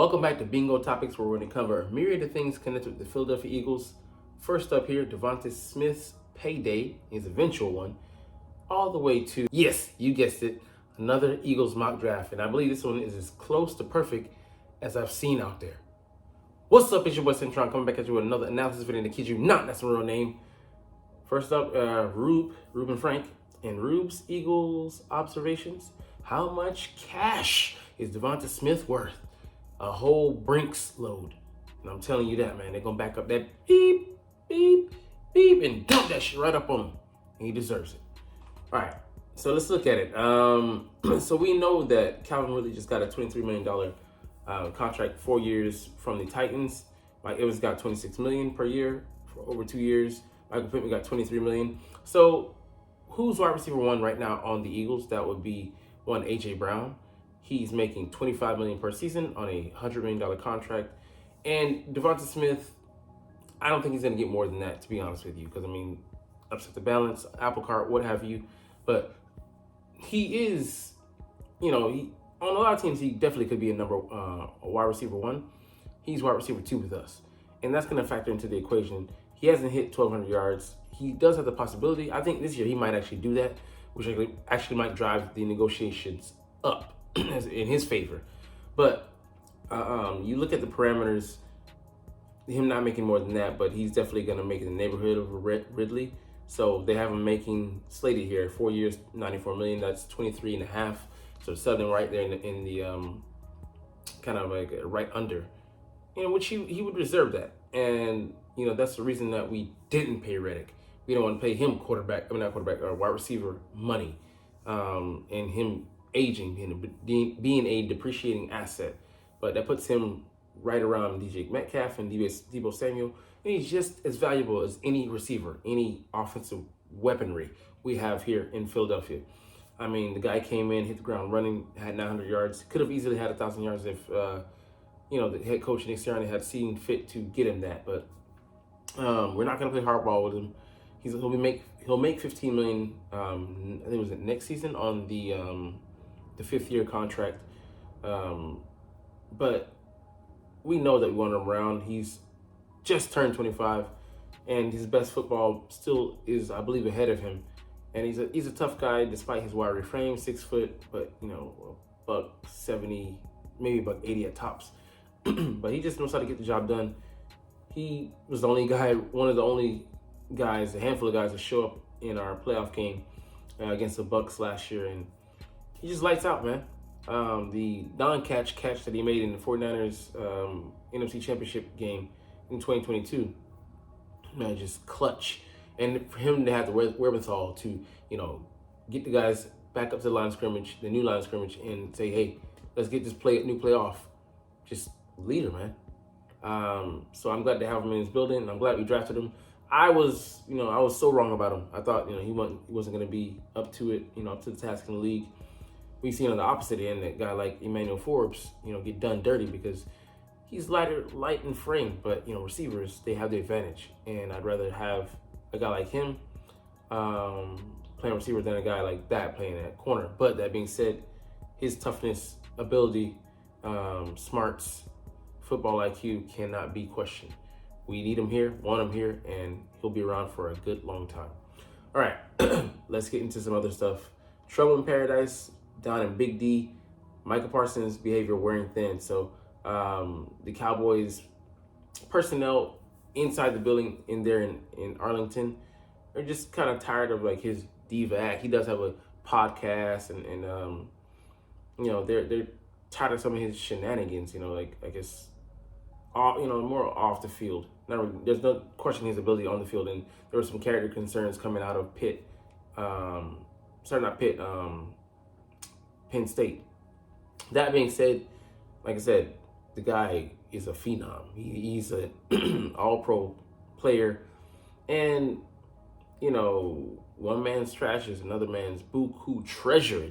Welcome back to Bingo Topics, where we're going to cover a myriad of things connected with the Philadelphia Eagles. First up here, Devonta Smith's payday, his eventual one, all the way to, yes, you guessed it, another Eagles mock draft. And I believe this one is as close to perfect as I've seen out there. What's up, it's your boy Cintron coming back at you with another analysis video to kid you not, that's a real name. First up, Ruben Frank, and Rube's Eagles observations. How much cash is Devonta Smith worth? A whole Brinks load. And I'm telling you that, man. They're going to back up that beep, beep, beep, and dump that shit right up on him. And he deserves it. All right, so let's look at it. So we know that Calvin Ridley just got a $23 million contract, 4 years from the Titans. Mike Evans got $26 million per year for over 2 years. Michael Pittman got $23 million. So who's wide receiver one right now on the Eagles? That would be one, A.J. Brown. He's making $25 million per season on a $100 million contract. And Devonta Smith, I don't think he's going to get more than that, to be honest with you. Because, I mean, upset the balance, apple cart, what have you. But he is, on a lot of teams, he definitely could be a wide receiver one. He's wide receiver two with us. And that's going to factor into the equation. He hasn't hit 1,200 yards. He does have the possibility. I think this year he might actually do that, which actually might drive the negotiations up in his favor. But you look at the parameters, him not making more than that, but he's definitely going to make it in the neighborhood of Ridley. So they have him making slated here 4 years, $94 million. That's 23 and a half. So settling right there in the kind of like right under, which he would deserve that. And that's the reason that we didn't pay Reddick. We don't want to pay him wide receiver money, and him aging and being a depreciating asset. But that puts him right around DJ Metcalf and Deebo Samuel, and he's just as valuable as any receiver, any offensive weaponry we have here in Philadelphia. I mean, the guy came in, hit the ground running, had 900 yards, could have easily had 1,000 yards if the head coach Nick Sirianni had seen fit to get him that. But we're not going to play hardball with him. He'll make $15 million. I think it was next season on the 5th year contract. But we know that we want him around. He's just turned 25, and his best football still is, I believe, ahead of him. And he's a tough guy despite his wiry frame, 6 foot, but $170, maybe $180 at tops. But he just knows how to get the job done. He was the only guy, one of the only guys, a handful of guys to show up in our playoff game against the Bucs last year, and he just lights out, man. The non-catch that he made in the 49ers NFC Championship game in 2022, man, just clutch. And for him to have the wherewithal to, get the guys back up to the line of scrimmage, the new line of scrimmage, and say, hey, let's get this new play off. Just leader, man. So I'm glad to have him in his building. I'm glad we drafted him. I was so wrong about him. I thought, he wasn't going to be up to it, up to the task in the league. We've seen on the opposite end that guy like Emmanuel Forbes, get done dirty because he's light in frame, but receivers, they have the advantage, and I'd rather have a guy like him playing receiver than a guy like that playing at corner. But that being said, his toughness, ability, smarts, football IQ cannot be questioned. We need him here, want him here, and he'll be around for a good long time. All right, let's get into some other stuff. Trouble in paradise, down in Big D. Micah Parsons' behavior wearing thin. So the Cowboys personnel inside the building in there in Arlington are just kind of tired of like his diva act. He does have a podcast, and they're tired of some of his shenanigans. I guess more off the field. There's no questioning his ability on the field, and there were some character concerns coming out of Penn State. That being said, like I said, the guy is a phenom. He's an all-pro player, and one man's trash is another man's buku treasure.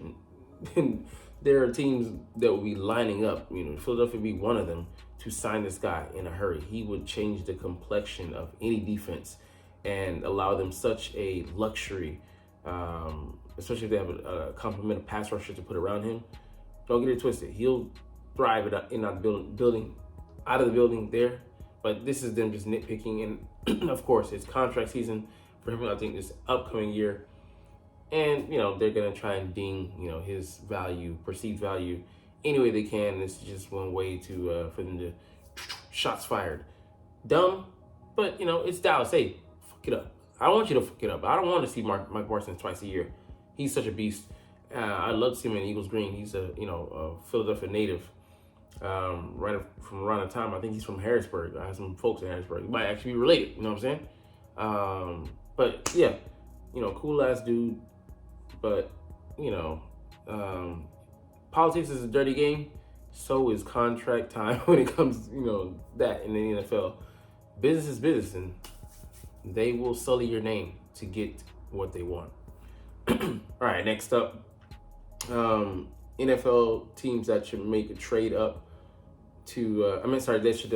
And there are teams that will be lining up. Philadelphia would be one of them to sign this guy in a hurry. He would change the complexion of any defense and allow them such a luxury, especially if they have a complement of pass rushers to put around him. Don't get it twisted. He'll thrive in the building, out of the building there. But this is them just nitpicking, and of course, it's contract season for him. I think this upcoming year, and they're gonna try and ding his value, perceived value, any way they can. This is just one way to for them to shots fired. Dumb, but it's Dallas. Hey, fuck it up. I want you to fuck it up. I don't want to see Micah Parsons twice a year. He's such a beast. I'd love to see him in Eagles green. He's a Philadelphia native. Right from around the time, I think he's from Harrisburg. I have some folks in Harrisburg. He might actually be related. You know what I'm saying? But yeah, cool ass dude. But politics is a dirty game. So is contract time when it comes, that in the NFL. Business is business, and they will sully your name to get what they want. All right, next up, NFL teams that should make a trade up to, they should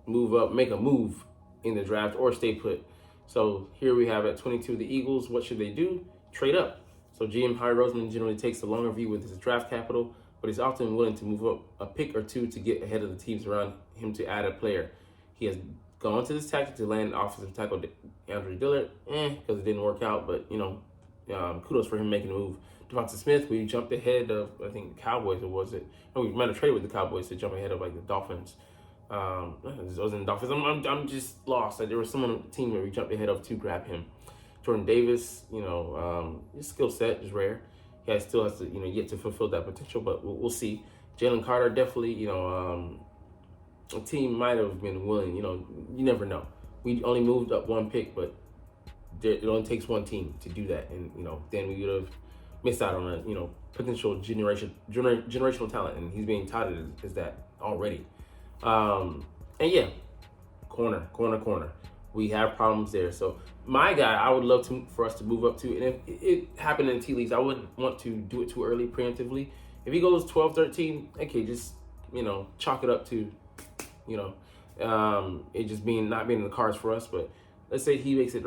move up, make a move in the draft or stay put. So here we have at 22 the Eagles. What should they do? Trade up. So GM Howie Roseman generally takes a longer view with his draft capital, but he's often willing to move up a pick or two to get ahead of the teams around him to add a player. He has gone to this tactic to land offensive tackle Andrew Dillard, because it didn't work out, but kudos for him making a move. Devonta Smith, we jumped ahead of, I think, the Cowboys, or was it? No, we might have traded with the Cowboys to jump ahead of, like, the Dolphins. It wasn't the Dolphins. I'm just lost. Like, there was someone on the team that we jumped ahead of to grab him. Jordan Davis, his skill set is rare. He still has to, yet to fulfill that potential, but we'll see. Jalen Carter, definitely, a team might have been willing, you never know. We only moved up one pick, but it only takes one team to do that. And, then we would have missed out on a, potential generational talent. And he's being touted as that already. And yeah, corner. We have problems there. So my guy, I would love for us to move up to, and if it happened in T Leagues, I wouldn't want to do it too early preemptively. If he goes 12, 13, okay, just, chalk it up to, it just not being in the cards for us. But let's say he makes it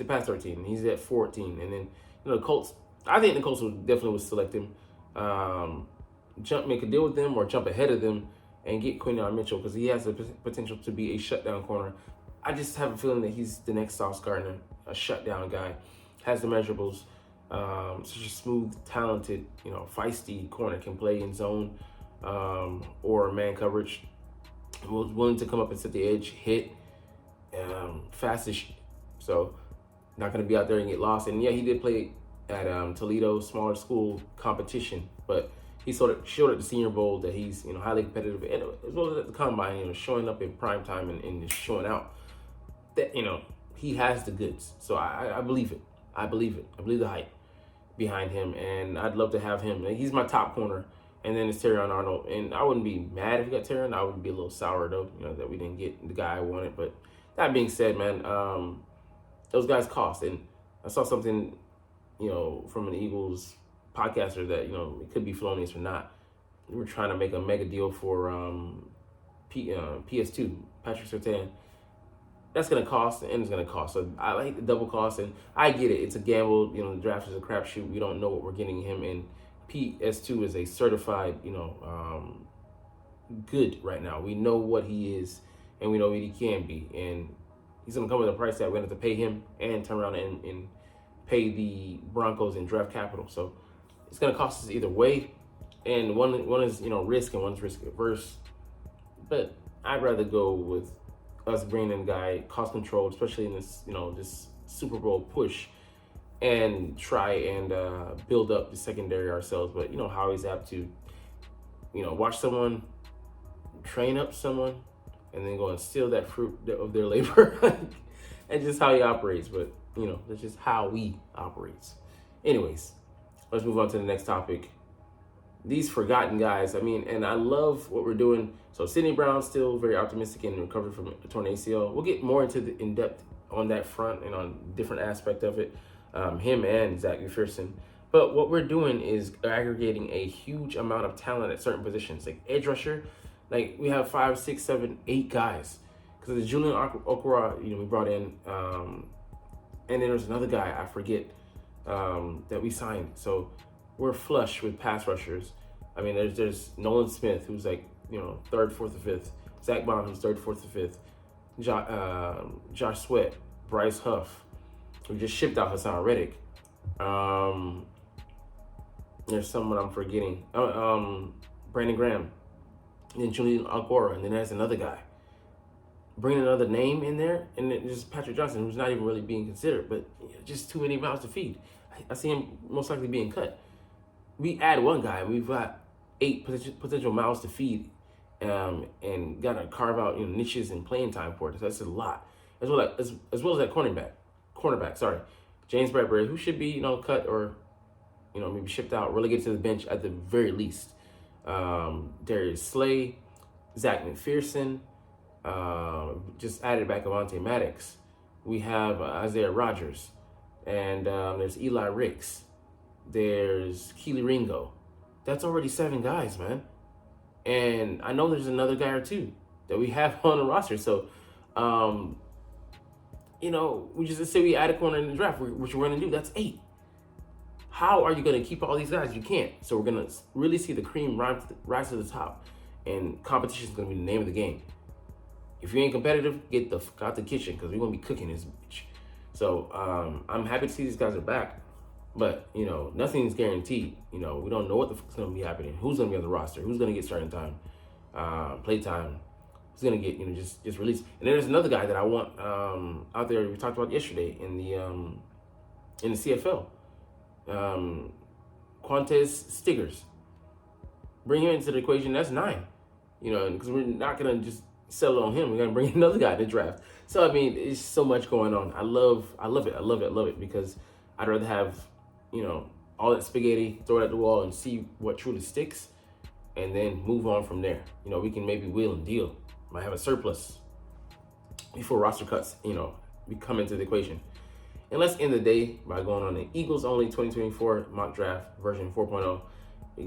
past 13, and he's at 14, and then the Colts. I think the Colts would select him, make a deal with them or jump ahead of them and get Quinyon Mitchell, because he has the potential to be a shutdown corner. I just have a feeling that he's the next Sauce Gardner, a shutdown guy, has the measurables, such a smooth, talented, feisty corner, can play in zone or man coverage. Was willing to come up and set the edge, hit, fast-ish. So not going to be out there and get lost. And yeah, he did play at Toledo, smaller school competition, but he showed at the Senior Bowl that he's highly competitive, and as well as at the combine, showing up in prime time and just showing out that he has the goods. So I believe it. I believe the hype behind him, and I'd love to have him. He's my top corner, and then it's Terrion Arnold. And I wouldn't be mad if we got Terrion. I would be a little sour though, that we didn't get the guy I wanted. But that being said, man, those guys cost, and I saw something, from an Eagles podcaster that it could be felonious or not. We were trying to make a mega deal for PS2, Patrick Surtain. That's going to cost, and it's going to cost. So I like the double cost, and I get it. It's a gamble. The draft is a crapshoot. We don't know what we're getting him in. PS2 is a certified, good right now. We know what he is, and we know what he can be. And he's going to come with a price that we're going to have to pay him and turn around and pay the Broncos in draft capital. So it's going to cost us either way. And one is, risk, and one's risk averse. But I'd rather go with us bringing in a guy, cost control, especially in this, this Super Bowl push, and try and build up the secondary ourselves. But how he's apt to, watch someone, train up someone, and then go and steal that fruit of their labor. And just how he operates. But, that's just how we operate. Anyways, let's move on to the next topic. These forgotten guys, and I love what we're doing. So Sidney Brown still very optimistic and recovered from a torn ACL. We'll get more into in depth on that front and on different aspect of it, him and Zach McPherson. But what we're doing is aggregating a huge amount of talent at certain positions, like edge rusher. Like we have 5, 6, 7, 8 guys. Because the Julian Okora, we brought in, and then there's another guy I forget that we signed. So we're flush with pass rushers. I mean, there's Nolan Smith, who's like, third, fourth, or fifth. Zach Bond, who's third, fourth, or fifth. Josh Sweat, Bryce Huff. We just shipped out Hassan Reddick. There's someone I'm forgetting. Brandon Graham. And then Julian Algora. And then there's another guy. Bring another name in there. And then just Patrick Johnson, who's not even really being considered. But just too many mouths to feed. I see him most likely being cut. We add one guy. We've got 8 potential mouths to feed. And got to carve out niches and playing time for it. That's a lot. As well as that cornerback. Sorry, James Bradbury, who should be cut or maybe shipped out, relegated to the bench at the very least. Darius Slay, Zach McPherson, just added back Avonte Maddox. We have Isaiah Rodgers, and there's Eli Ricks. There's Keely Ringo. That's already 7 guys, man. And I know there's another guy or two that we have on the roster. So, let's say we add a corner in the draft, which we're going to do. That's 8. How are you going to keep all these guys? You can't. So we're going to really see the cream rise to the top. And competition is going to be the name of the game. If you ain't competitive, get the fuck out the kitchen, because we're going to be cooking this bitch. So I'm happy to see these guys are back. But, nothing's guaranteed. We don't know what the fuck's going to be happening. Who's going to be on the roster? Who's going to get starting time, play time? Who's going to get, just released? And then there's another guy that I want out there we talked about yesterday in the CFL. Quantez Stiggers. Bring him into the equation. That's 9. Because we're not going to just settle on him. We're going to bring another guy in the draft. So, I mean, it's so much going on. I love it because I'd rather have all that spaghetti, throw it at the wall and see what truly sticks, and then move on from there. We can maybe wheel and deal. Might have a surplus before roster cuts, we come into the equation. And let's end the day by going on the Eagles Only 2024 mock draft version 4.0.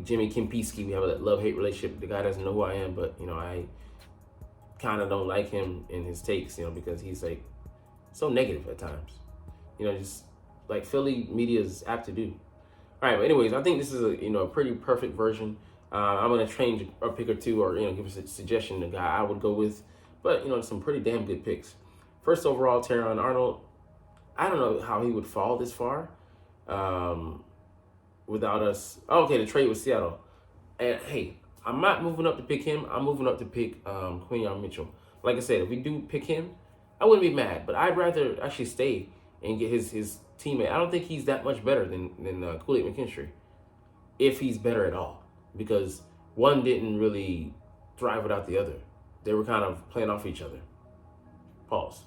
Jimmy Kempinski, we have a love-hate relationship. The guy doesn't know who I am, but, I kind of don't like him in his takes, because he's like so negative at times. Just like Philly media is apt to do. All right, but anyways, I think this is a pretty perfect version. I'm gonna change a pick or two, or give us a suggestion the guy I would go with. But some pretty damn good picks. First overall, Teron Arnold. I don't know how he would fall this far without us. Oh, okay, the trade with Seattle. And hey, I'm not moving up to pick him. I'm moving up to pick Quinyon Mitchell. Like I said, if we do pick him, I wouldn't be mad. But I'd rather actually stay and get his teammate. I don't think he's that much better than Kool-Aid McKinstry, if he's better at all, because one didn't really thrive without the other. They were kind of playing off each other. Pause.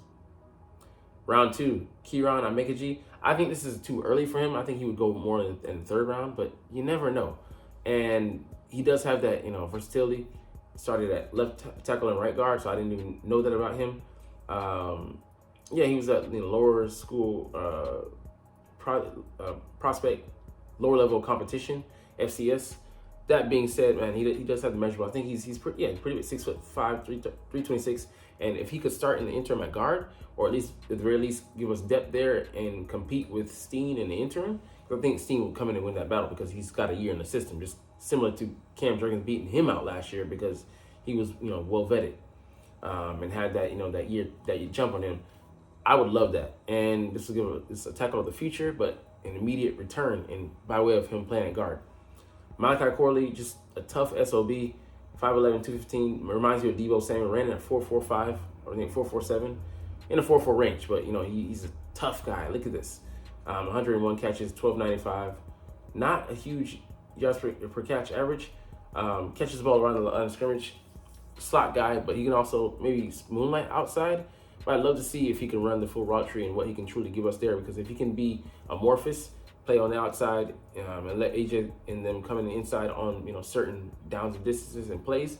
Round 2, Kieran Amekeji. I think this is too early for him. I think he would go more in the 3rd round, but you never know. And he does have that, versatility. Started at left tackle and right guard, so I didn't even know that about him. He was at lower school prospect, lower level competition, FCS. That being said, man, he does have the measurable. I think he's pretty big, 6'5", 326. And if he could start in the interim at guard, or at least at the very least give us depth there and compete with Steen in the interim, I think Steen will come in and win that battle because he's got a year in the system, just similar to Cam Jurgens beating him out last year because he was well vetted and had that that year jump on him. I would love that, and this will give a tackle of the future, but an immediate return and by way of him playing at guard. Malachi Corley, just a tough SOB, 5'11", 215, reminds you of Deebo Samuel, ran at 4.45, or I think 4.47, in a 4.4 range, but he's a tough guy. Look at this, 101 catches, 12.95, not a huge yards per catch average, catches the ball around the line of scrimmage, slot guy, but he can also maybe moonlight outside. But I'd love to see if he can run the full route tree and what he can truly give us there, because if he can be amorphous, play on the outside, and let AJ and them come in the inside on certain downs and distances and plays,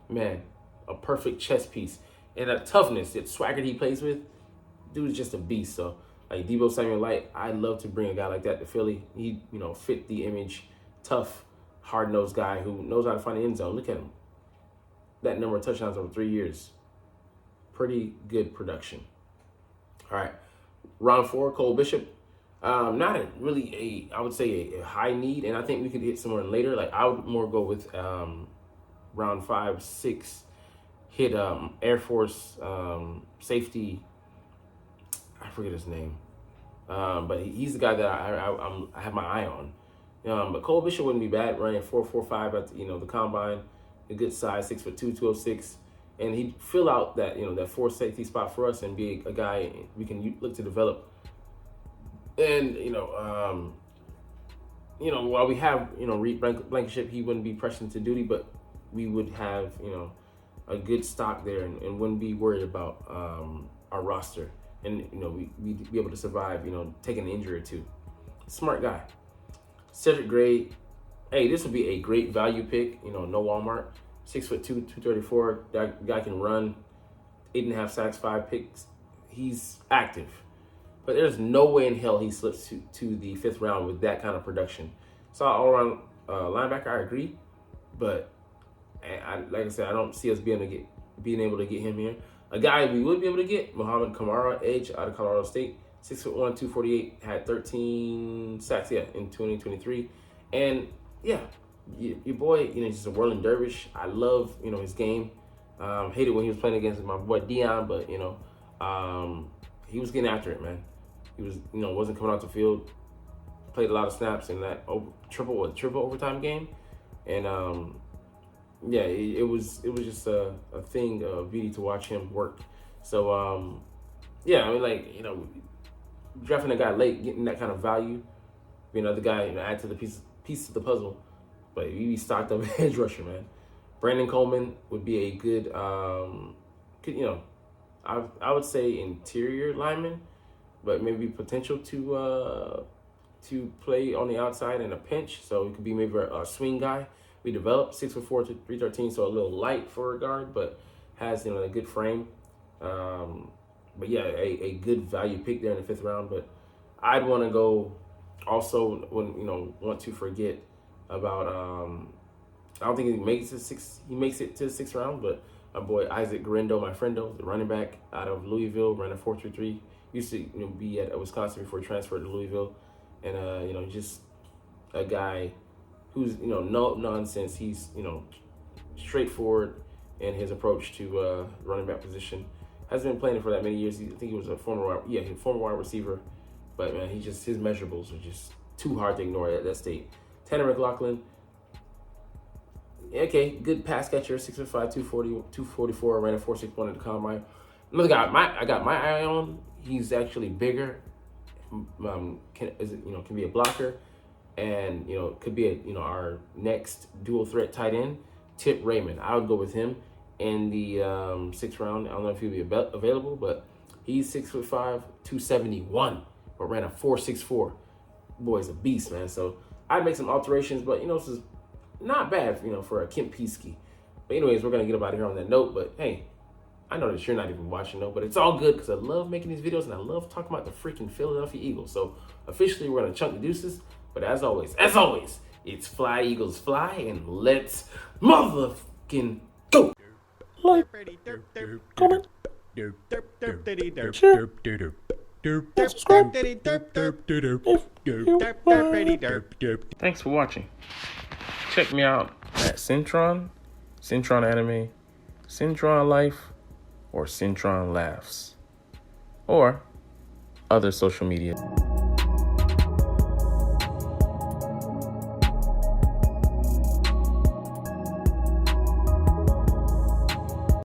man, a perfect chess piece. And that toughness, that swagger he plays with, dude is just a beast. So like Deebo Samuel Light, I'd love to bring a guy like that to Philly. He fit the image, tough, hard-nosed guy who knows how to find the end zone. Look at him. That number of touchdowns over 3 years. Pretty good production. All right. Round 4, Cole Bishop. Not a really I would say a high need, and I think we could hit somewhere later. Like I would more go with round 5, 6, hit Air Force safety. I forget his name, but he's the guy that I have my eye on. But Cole Bishop wouldn't be bad, running 4.45 at the combine, a good size, 6'2", 206, and he'd fill out that that 4 safety spot for us and be a guy we can look to develop. And while we have Reed Blankenship, he wouldn't be pressed into duty, but we would have a good stock there and wouldn't be worried about our roster, and we'd be able to survive taking an injury or two. Smart guy. Cedric Gray, hey, this would be a great value pick. No Walmart, 6'2", 234. That guy can run, 8.5 sacks, 5 picks. He's active. But there's no way in hell he slips to the 5th round with that kind of production. So all-around linebacker, I agree. But like I said, I don't see us being able to get him here. A guy we would be able to get, Muhammad Kamara, edge out of Colorado State, 6'1", 248, had 13 sacks, in 2023. And yeah, your boy, just a whirling dervish. I love, his game. Hated when he was playing against my boy Dion, but he was getting after it, man. He was, wasn't coming out the field. Played a lot of snaps in that triple overtime game, and it was just a thing of beauty to watch him work. So drafting a guy late, getting that kind of value, being another guy, add to the piece of the puzzle. But you be stocked up edge rusher, man. Brandon Coleman would be a good, I would say interior lineman, but maybe potential to play on the outside in a pinch. So it could be maybe a swing guy. We developed 6'4" to 313, so a little light for a guard, but has a good frame. But yeah, a good value pick there in the 5th round. But I'd want to go also want to forget about I don't think he makes it to the 6th round, but my boy Isaac Guerrero, my friendo, the running back out of Louisville, ran a 4.33. Used to be at Wisconsin before he transferred to Louisville, and just a guy who's no nonsense. He's straightforward in his approach to running back position. Hasn't been playing for that many years. I think he was a former wide receiver, but man, his measurables are just too hard to ignore at that state. Tanner McLaughlin, okay, good pass catcher, 6'5", 244, ran a 4.61 at the combine. Another guy I got my eye on. He's actually bigger. Can be a blocker, and could be our next dual threat tight end, Tip Raymond. I would go with him in the 6th round. I don't know if he'll be available, but he's 6'5", 271, but ran a 4.64. Boy's a beast, man. So I'd make some alterations, but this is not bad, for a Kemp Peasky. But anyways, we're gonna get up out of here on that note. But hey, I know that you're not even watching though, but it's all good because I love making these videos and I love talking about the freaking Philadelphia Eagles. So officially, we're gonna chunk the deuces. But as always, it's fly Eagles fly, and let's motherfucking go. Like, comment, share, subscribe. Thanks for watching. Check me out at Cintron, Cintron Anime, Cintron Life, or Cintron Laughs, or other social media.